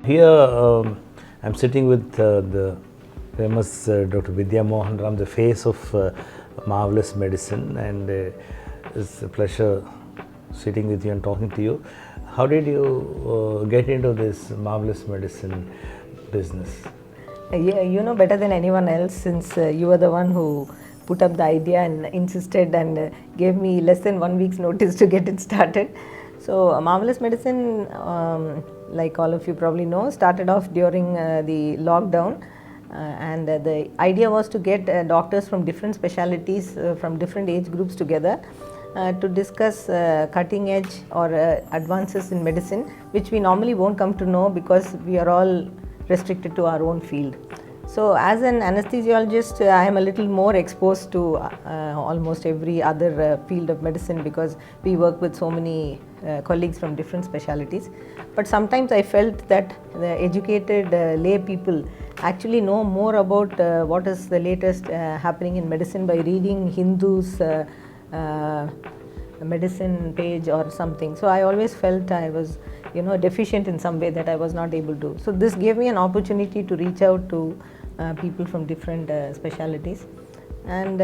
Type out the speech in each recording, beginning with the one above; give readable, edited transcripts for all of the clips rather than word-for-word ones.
here I'm sitting with the famous Dr.VIdya Mohanram, the face of marvelous medicine, and it's a pleasure sitting with you and talking to you. How did you get into this marvelous medicine business? Yeah, you know better than anyone else, since you were the one who put up the idea and insisted and gave me less than 1 week's notice to get it started. So marvelous medicine, like all of you probably know, started off during the lockdown, and the idea was to get doctors from different specialities, from different age groups together to discuss cutting edge or advances in medicine, which we normally won't come to know because we are all restricted to our own field. So as an anesthesiologist, I am a little more exposed to almost every other field of medicine, because we work with so many colleagues from different specialities. But sometimes I felt that the educated lay people actually know more about what is the latest happening in medicine by reading Hindu's medicine page or something. So I always felt I was deficient in some way, that I was not able to. So this gave me an opportunity to reach out to people from different specialities, and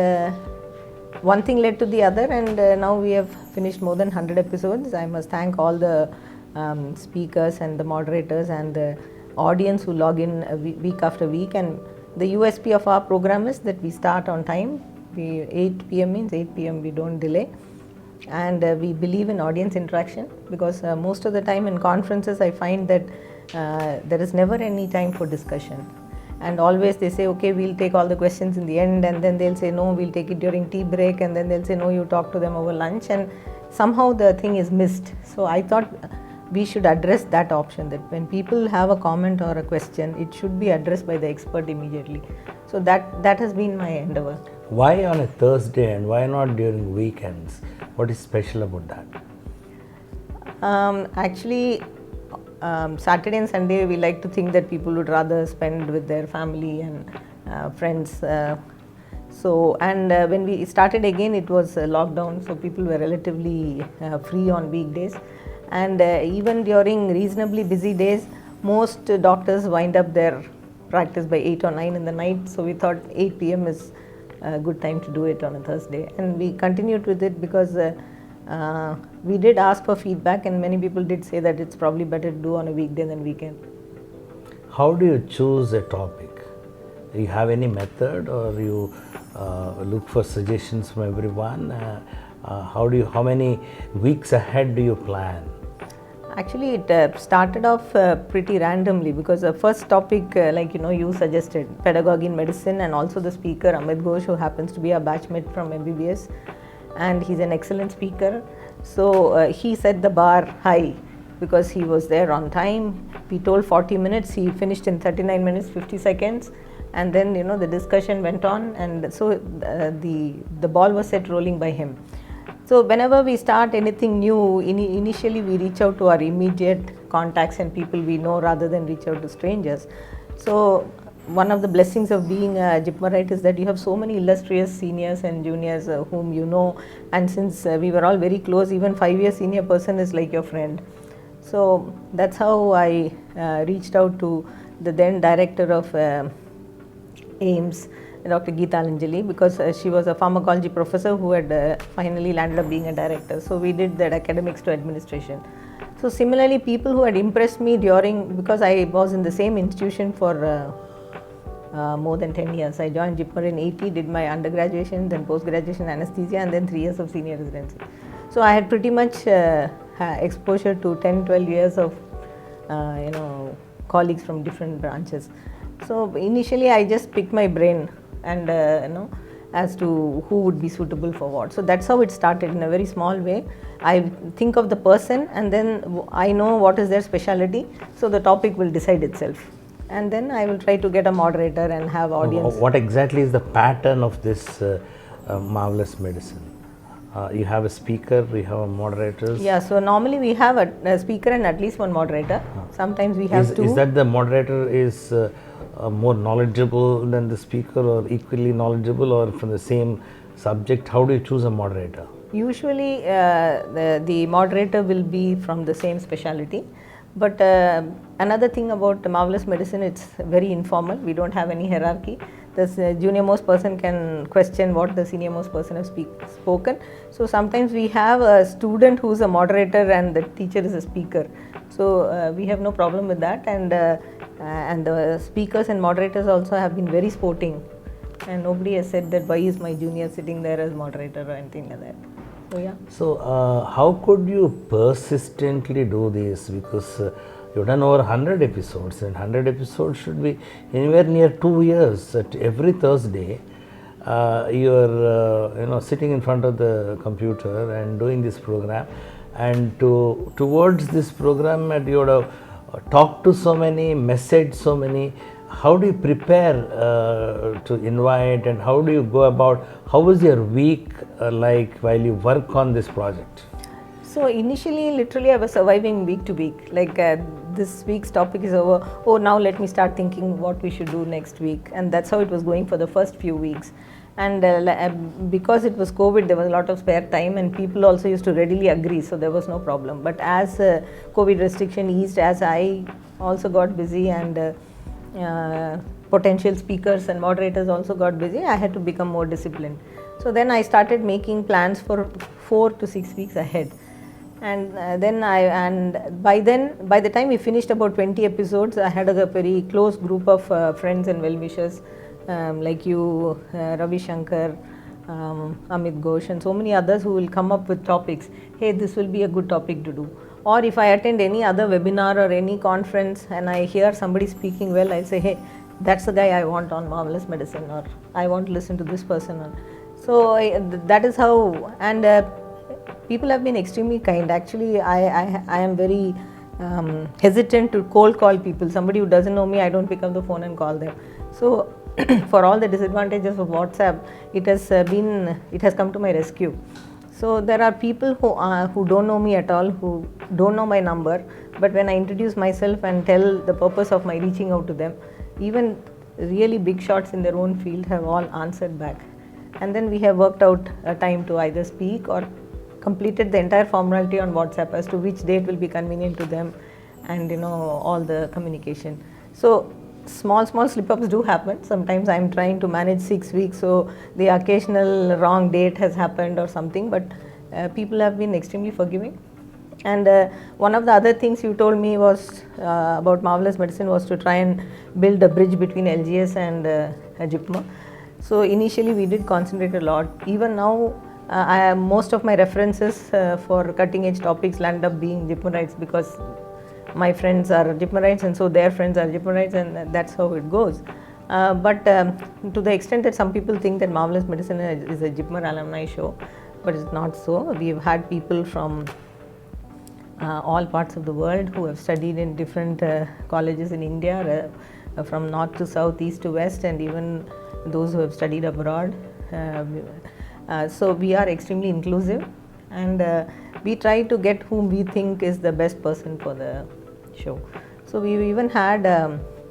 one thing led to the other, and now we have finished more than 100 episodes. I must thank all the speakers and the moderators and the audience who log in week after week. And the USP of our program is that we start on time. 8 p.m. means 8 p.m. we don't delay, and we believe in audience interaction, because most of the time in conferences I find that there is never any time for discussion, and always they say, okay, we'll take all the questions in the end, and then they'll say, no, we'll take it during tea break, and then they'll say, no, you talk to them over lunch, and somehow the thing is missed. So I thought we should address that option, that when people have a comment or a question, it should be addressed by the expert immediately. So that has been my endeavor. Why on a Thursday and why not during weekends? What is special about that? Actually, Saturday and Sunday we like to think that people would rather spend with their family and friends. When we started again, it was lockdown, so people were relatively free on weekdays, and even during reasonably busy days, most doctors wind up their practice by 8 or 9 in the night. So we thought 8 p.m. is a good time to do it on a Thursday, and we continued with it because we did ask for feedback, and many people did say that it's probably better to do on a weekday than weekend. How do you choose a topic? Do you have any method, or you look for suggestions from everyone? How many weeks ahead do you plan? Actually, it started off pretty randomly, because the first topic, you suggested, pedagogy in medicine, and also the speaker Amit Ghosh, who happens to be a batchmate from MBBS, and he's an excellent speaker. So he set the bar high because he was there on time. We told 40 minutes, he finished in 39 minutes 50 seconds, and then the discussion went on, and so the ball was set rolling by him. So whenever we start anything new, initially we reach out to our immediate contacts and people we know, rather than reach out to strangers. So one of the blessings of being a Jipmerite is that you have so many illustrious seniors and juniors whom you know, and since we were all very close, even 5-year senior person is like your friend. So that's how I reached out to the then director of AIIMS, Dr. Geethalanjali, because she was a pharmacology professor who had finally landed up being a director. So we did that academics to administration. So similarly, people who had impressed me because I was in the same institution for more than 10 years. I joined Jipmer in 80, did my undergraduation, then post-graduation anesthesia, and then 3 years of senior residency. So I had pretty much exposure to 10-12 years of colleagues from different branches. So initially I just picked my brain and as to who would be suitable for what. So that's how it started, in a very small way. I think of the person, and then I know what is their specialty, so the topic will decide itself, and then I will try to get a moderator and have audience. What exactly is the pattern of this marvelous medicine? You have a speaker, we have moderators. Yeah, so normally we have a speaker and at least one moderator. Sometimes we have two. Is that the moderator is more knowledgeable than the speaker, or equally knowledgeable, or from the same subject? How do you choose a moderator? Usually the moderator will be from the same specialty, But another thing about Marvelous Medicine, it's very informal. We don't have any hierarchy. The junior most person can question what the senior most person has spoken. So sometimes we have a student who's a moderator and the teacher is a speaker. So we have no problem with that, and the speakers and moderators also have been very sporting, and nobody has said that why is my junior sitting there as moderator or anything like that. So yeah. So how could you persistently do this? Because you've done over 100 episodes, and 100 episodes should be anywhere near 2 years. At every Thursday, you're sitting in front of the computer and doing this program, and towards this program, and you would have talked to so many, messaged so many. How do you prepare to invite, and how do you go about? How was your week like while you work on this project? So initially, literally, I was surviving week to week. Like this week's topic is over. Oh, now let me start thinking what we should do next week, and that's how it was going for the first few weeks. And because it was COVID, there was a lot of spare time, and people also used to readily agree, so there was no problem. But as COVID restriction eased, as I also got busy, and potential speakers and moderators also got busy, I had to become more disciplined. So then I started making plans for 4 to 6 weeks ahead. And by the time we finished about 20 episodes, I had a very close group of friends and well-wishers like you, Ravi Shankar, Amit Ghosh, and so many others who will come up with topics. Hey, this will be a good topic to do. Or if I attend any other webinar or any conference and I hear somebody speaking well, I'll say, hey, that's the guy I want on Marvelous Medicine, or I want to listen to this person. So that is how, and people have been extremely kind. Actually, I am very hesitant to cold call people. Somebody who doesn't know me, I don't pick up the phone and call them. So for all the disadvantages of WhatsApp, it has come to my rescue. So there are people who don't know me at all, who don't know my number, but when I introduce myself and tell the purpose of my reaching out to them, even really big shots in their own field have all answered back. And then we have worked out a time to either speak or completed the entire formality on WhatsApp as to which date will be convenient to them, and all the communication. So small slip-ups do happen. Sometimes I'm trying to manage 6 weeks, so the occasional wrong date has happened or something, but people have been extremely forgiving. And one of the other things you told me was about Marvelous Medicine was to try and build a bridge between LGS and JIPMER. So initially we did concentrate a lot. Even now, most of my references for cutting edge topics land up being JIPMERites, because my friends are JIPMERites, and so their friends are JIPMERites, and that's how it goes. But to the extent that some people think that Marvelous Medicine is a JIPMER alumni show, but it's not so. We've had people from all parts of the world who have studied in different colleges in India, from north to south, east to west, and even those who have studied abroad. So we are extremely inclusive, and we try to get whom we think is the best person for the show. So we even had,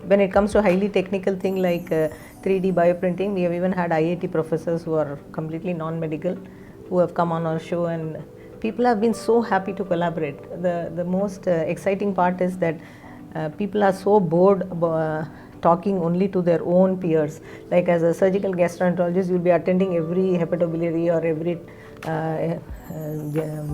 when it comes to highly technical thing like 3D bioprinting, we have even had IIT professors who are completely non-medical who have come on our show, and people have been so happy to collaborate. The most exciting part is that people are so bored talking only to their own peers. Like as a surgical gastroenterologist, you'll be attending every hepatobiliary or every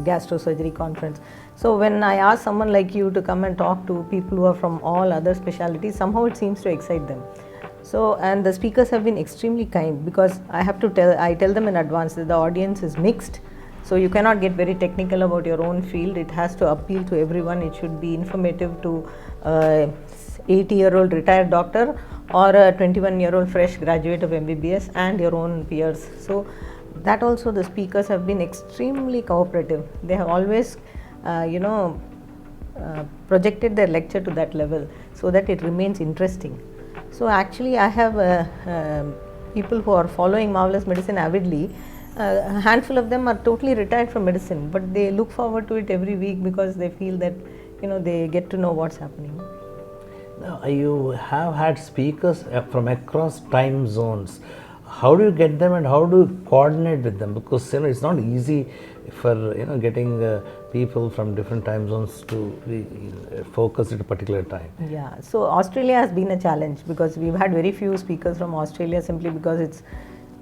gastrosurgery conference. So when I ask someone like you to come and talk to people who are from all other specialties, somehow it seems to excite them. So, and the speakers have been extremely kind, because I tell them in advance that the audience is mixed. So you cannot get very technical about your own field. It has to appeal to everyone. It should be informative to 80-year-old retired doctor or a 21-year-old fresh graduate of MBBS and your own peers. So that also the speakers have been extremely cooperative. They have always projected their lecture to that level so that it remains interesting. So actually I have people who are following Marvelous Medicine avidly. A handful of them are totally retired from medicine, but they look forward to it every week because they feel that they get to know what's happening. Now, you have had speakers from across time zones. how do you get them and how do you coordinate with them? Because it's not easy for getting people from different time zones to be focused at a particular time. Yeah, so Australia has been a challenge because we've had very few speakers from Australia simply because it's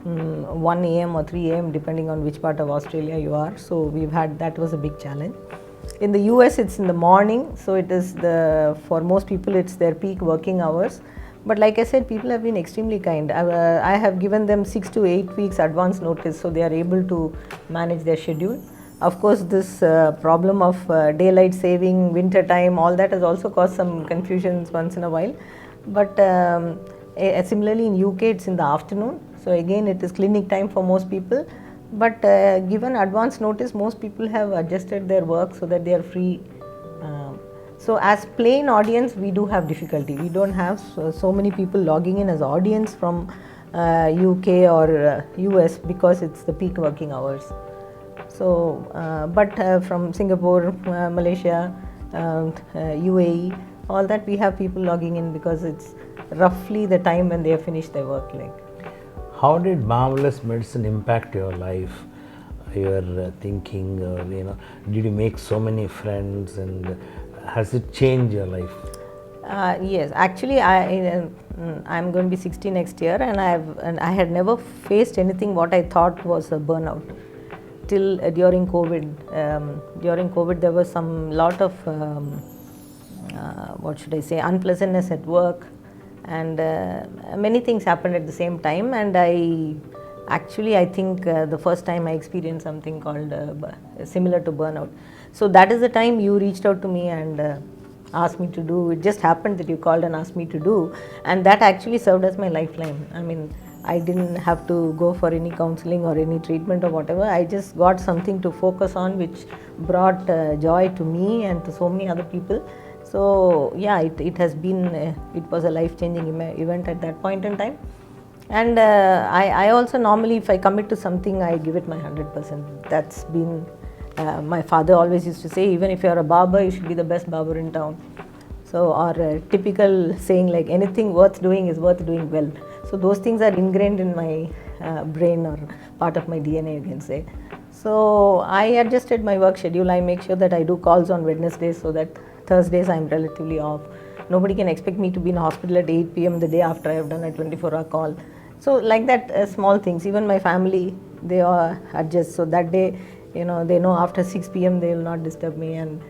1 a.m. or 3 a.m. depending on which part of Australia you are. So we've had, that was a big challenge. In the US it's in the morning, so it is for most people it's their peak working hours. But like I said, people have been extremely kind. I have given them 6 to 8 weeks advance notice, so they are able to manage their schedule. Of course, this problem of daylight saving, winter time, all that has also caused some confusions once in a while. But similarly in UK it's in the afternoon, so again it is clinic time for most people. But given advance notice, most people have adjusted their work so that they are free. So as plain audience, we do have difficulty. We don't have so many people logging in as audience from UK or US because it's the peak working hours. So, but from Singapore, Malaysia, UAE, all that we have people logging in because it's roughly the time when they have finished their work. How did Marvelous Medicine impact your life, your thinking, or did you make so many friends, and has it changed your life? Yes, actually I'm going to be 60 next year, and I had never faced anything what I thought was a burnout till during COVID. During COVID there was some lot of what should I say, unpleasantness at work, and many things happened at the same time, and I think the first time I experienced something called similar to burnout. So that is the time you reached out to me and asked me to do. It just happened that you called and asked me to do, and that actually served as my lifeline. I mean, I didn't have to go for any counseling or any treatment or whatever. I just got something to focus on which brought joy to me and to so many other people. So yeah, it has been, it was a life-changing event at that point in time. And I also normally, if I commit to something, I give it my 100%. That's been, my father always used to say, even if you're a barber, you should be the best barber in town. So, or a typical saying like anything worth doing is worth doing well. So those things are ingrained in my brain or part of my DNA, you can say. So I adjusted my work schedule. I make sure that I do calls on Wednesdays so that Thursdays I'm relatively off. Nobody can expect me to be in hospital at 8 p.m. the day after I have done a 24-hour call. So like that, small things. Even my family, they all adjust. So that day, they know after 6 p.m. they will not disturb me and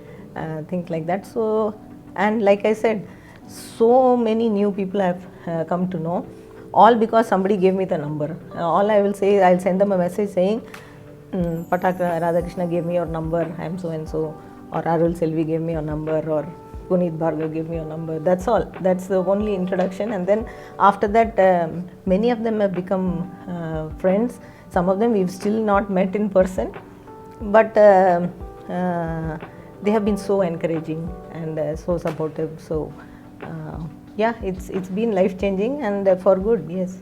things like that. So, and like I said, so many new people have come to know, all because somebody gave me the number. All I will say, I'll send them a message saying, Pataka Radhakrishna gave me your number, I am so and so, or Arul Selvi gave me your number, or Puneet Bhargav gave me your number. That's all. That's the only introduction. And then after that, many of them have become friends. Some of them we've still not met in person, but they have been so encouraging and so supportive. So yeah, it's been life changing and for good. Yes.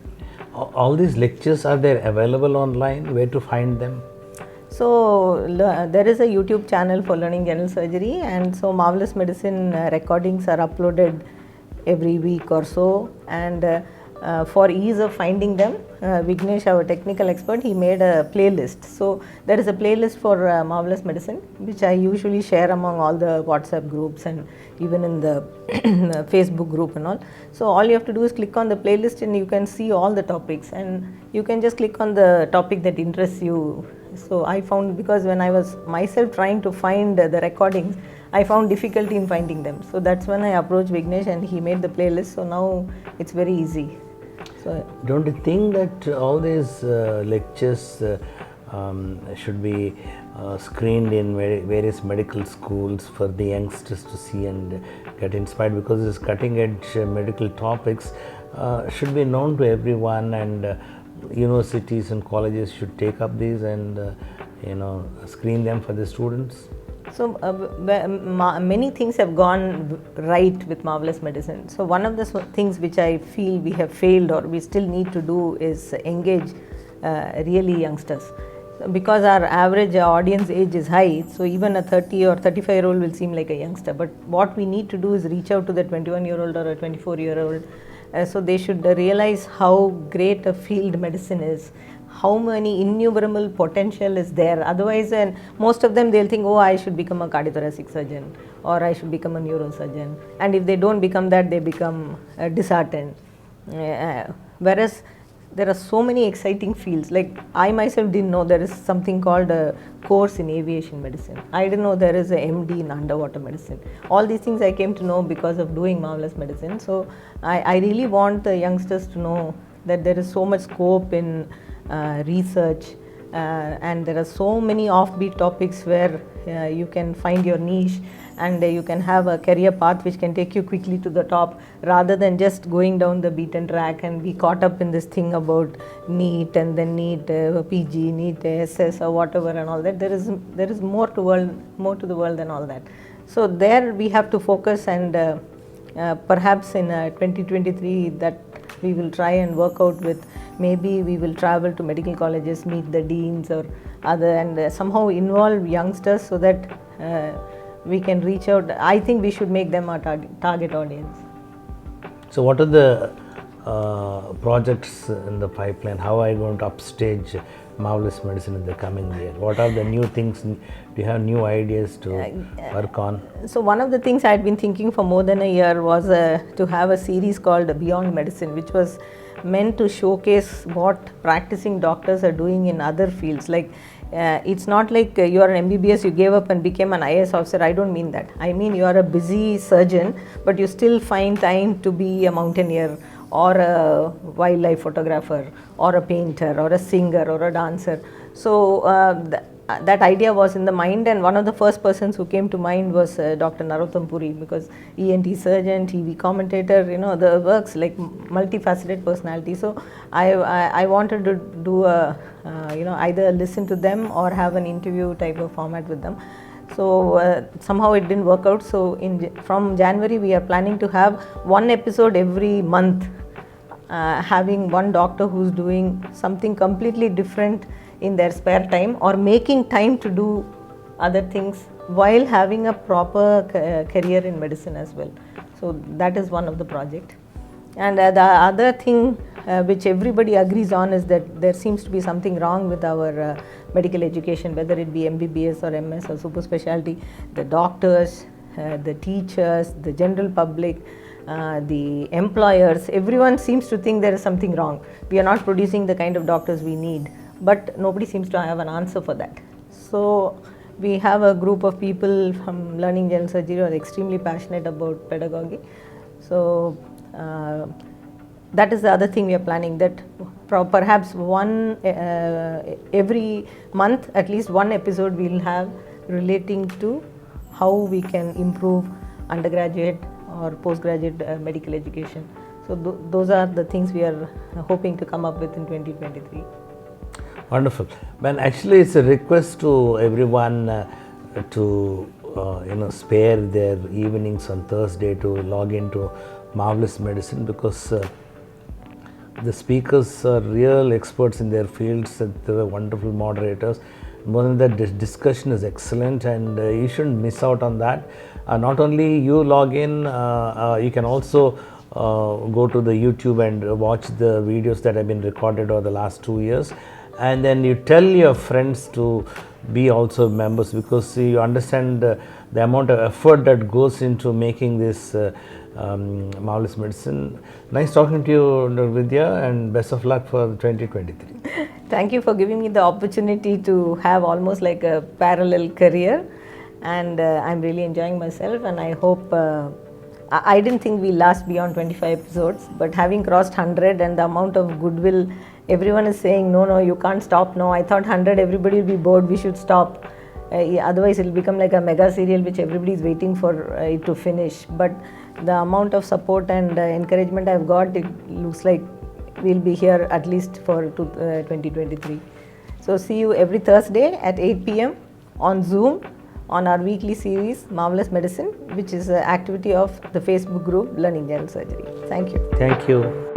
All these lectures, are they available online? Where to find them? So there is a YouTube channel for learning general surgery, and so Marvelous Medicine recordings are uploaded every week or so, and for ease of finding them, Vignesh, our technical expert, he made a playlist. So there is a playlist for Marvelous Medicine, which I usually share among all the WhatsApp groups and even in the Facebook group and all. So all you have to do is click on the playlist and you can see all the topics, and you can just click on the topic that interests you. So I found, because when I was myself trying to find the recordings, I found difficulty in finding them. So that's when I approached Vignesh and he made the playlist. So now it's very easy. So don't you think that all these lectures should be screened in various medical schools for the youngsters to see and get inspired, because these cutting edge medical topics should be known to everyone, and universities and colleges should take up these and screen them for the students? So many things have gone right with Marvelous Medicine. So one of the things which I feel we have failed or we still need to do is engage really youngsters. Because our average audience age is high, so even a 30 or 35-year-old will seem like a youngster. But what we need to do is reach out to the 21-year-old or a 24-year-old So they should realize how great a field medicine is, how many innumerable potential is there. Otherwise, most of them, they'll think, oh, I should become a cardiothoracic surgeon or I should become a neurosurgeon, and if they don't become that, they become disheartened. Whereas there are so many exciting fields. Like I myself didn't know there is something called a course in aviation medicine. I didn't know there is a MD in underwater medicine. All these things I came to know because of doing Marvelous Medicine. So I really want the youngsters to know that there is so much scope in research, and there are so many offbeat topics where you can find your niche, and you can have a career path which can take you quickly to the top, rather than just going down the beaten track and be caught up in this thing about NEET and then NEET PG, NEET SS or whatever and all that. There is more to the world than all that. So there we have to focus, and perhaps in 2023 that we will try and work out with. Maybe we will travel to medical colleges, meet the deans or other, and somehow involve youngsters so that we can reach out. I think we should make them our target audience. So what are the projects in the pipeline? How are you going to upstage Marvelous Medicine in the coming year? What are the new things? Do you have new ideas to work on? So one of the things I had been thinking for more than a year was to have a series called Beyond Medicine, which was meant to showcase what practicing doctors are doing in other fields. Like it's not like you are an MBBS, you gave up and became an IAS officer. I don't mean that. I mean you are a busy surgeon, but you still find time to be a mountaineer or a wildlife photographer or a painter or a singer or a dancer. So that idea was in the mind, and one of the first persons who came to mind was Dr. Narottam Puri, because ENT surgeon, TV commentator, the works like multifaceted personality. So I wanted to do either listen to them or have an interview type of format with them. So somehow it didn't work out. So from January we are planning to have one episode every month, having one doctor who's doing something completely different in their spare time, or making time to do other things while having a proper career in medicine as well. So that is one of the project. And the other thing which everybody agrees on is that there seems to be something wrong with our medical education, whether it be MBBS or MS or super specialty. The doctors, the teachers, the general public, the employers, everyone seems to think there is something wrong. We are not producing the kind of doctors we need, but nobody seems to have an answer for that. So we have a group of people from Learning General Surgery who are extremely passionate about pedagogy. So that is the other thing we are planning, that perhaps every month at least one episode we will have relating to how we can improve undergraduate or postgraduate medical education. So those are the things we are hoping to come up with in 2023. Wonderful. Man, actually it's a request to everyone to spare their evenings on Thursday to log into Marvelous Medicine, because the speakers are real experts in their fields. They are wonderful moderators. More than that, this discussion is excellent, and you shouldn't miss out on that. Not only you log in, you can also go to the YouTube and watch the videos that have been recorded over the last 2 years, and then you tell your friends to be also members, because you understand the amount of effort that goes into making this Marvelous Medicine. Nice talking to you, Dr. Vidya, and best of luck for 2023. Thank you for giving me the opportunity to have almost like a parallel career, and I'm really enjoying myself, and I hope I didn't think we'll last beyond 25 episodes, but having crossed 100 and the amount of goodwill, everyone is saying no, you can't stop. No, I thought 100 everybody will be bored, we should stop. Otherwise it will become like a mega serial which everybody is waiting for it to finish. But the amount of support and encouragement I've got, it looks like we'll be here at least for 2023. So see you every Thursday at 8 p.m. on Zoom on our weekly series Marvelous Medicine, which is an activity of the Facebook group Learning General Surgery. Thank you. Thank you.